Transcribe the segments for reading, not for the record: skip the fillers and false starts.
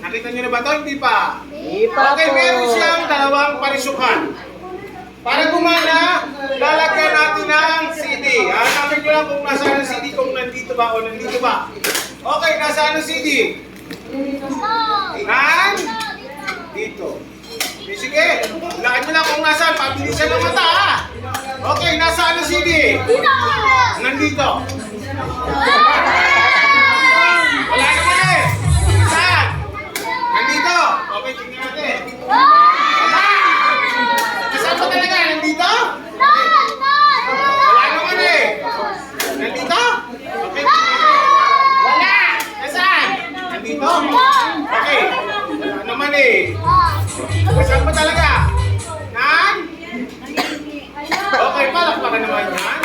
Nakita niyo na ba ito? Hindi pa? Hindi pa Okay, po. meron siyang dalawang parisukan. Para gumana, lalagyan natin ng CD. Hanapin niyo lang kung nasaan ang CD, kung nandito ba o nandito ba. Okay, nasaan ang CD? Nan? Dito. Okay, sige, hulaan niyo lang kung nasaan. Pabilisan ng mata, ha? Okay, nasaan ang CD? Nandito. Wala naman eh. Saan? Nandito. Okay, tingnan natin. Wala. Nasaan ba talaga? Nandito? Wala naman eh. Nandito? Okay, tingnan natin. Wala. Nasaan? Nandito? Okay. Wala naman eh. Nasaan ba talaga? Nan? Okay, palakpakan naman yan.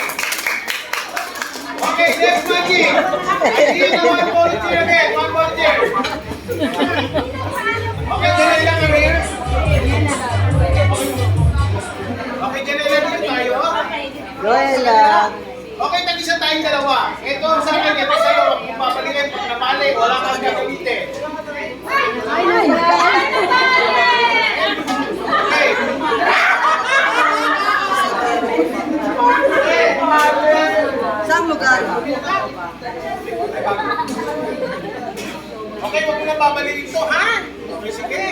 Okay, next magic. I need one volunteer again. One volunteer. Okay, dyan lang kami. Okay, dyan lang dito tayo. Joella. Okay, tag-isa tayong dalawa. Ito sa akin, ito sa'yo. Kung papalikin, pag napali, wala kang gagamitin. Okay. Saan lugar? Okay, huwag mo na babalikin ito, ha? Okay, sige.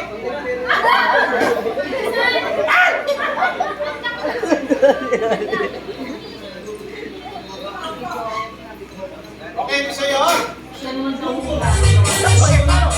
Okay, ito sa'yo. Okay, paro.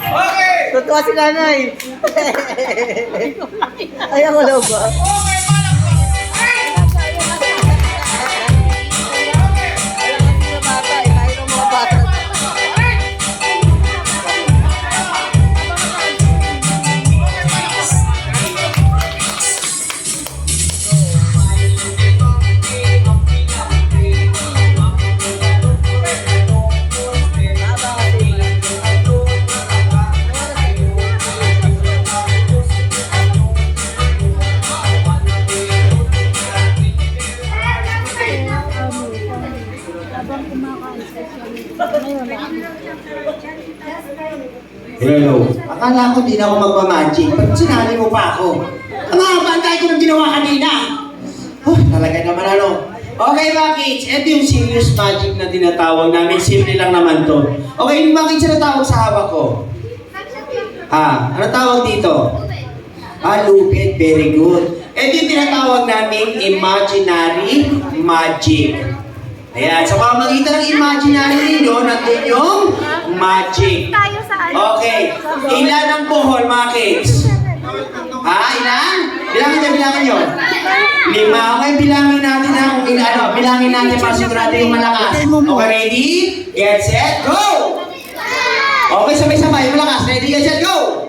Okay! Totoo si nanay. Ayaw ko lang ba? Okay, palakpakan. Ay! Hello. Akala ko di na ako magmamagic. Ba't sinali mo pa ako? Ang bantay ko ng ginawa kanina. Talaga naman ano. Okay mga kids, ito yung serious magic na tinatawag namin. Simple lang naman to. Okay, yung mga kids na tawag sa hawak ko. Ano tawag dito? Lupit. Very good. Ito yung tinatawag namin imaginary magic. Ayan, sa pamamagitan ng imaginary ninyo, nandun yung magic. Okay, ilan ang buhol mga kids? Ha? Ilan? Bilangin nyo. 5. Okay, bilangin natin ha. Kung ano, bilangin natin para sigurado yung malakas. Okay, ready? Get set, go! Okay, sabay-sabay. Malakas. Ready, get set, go!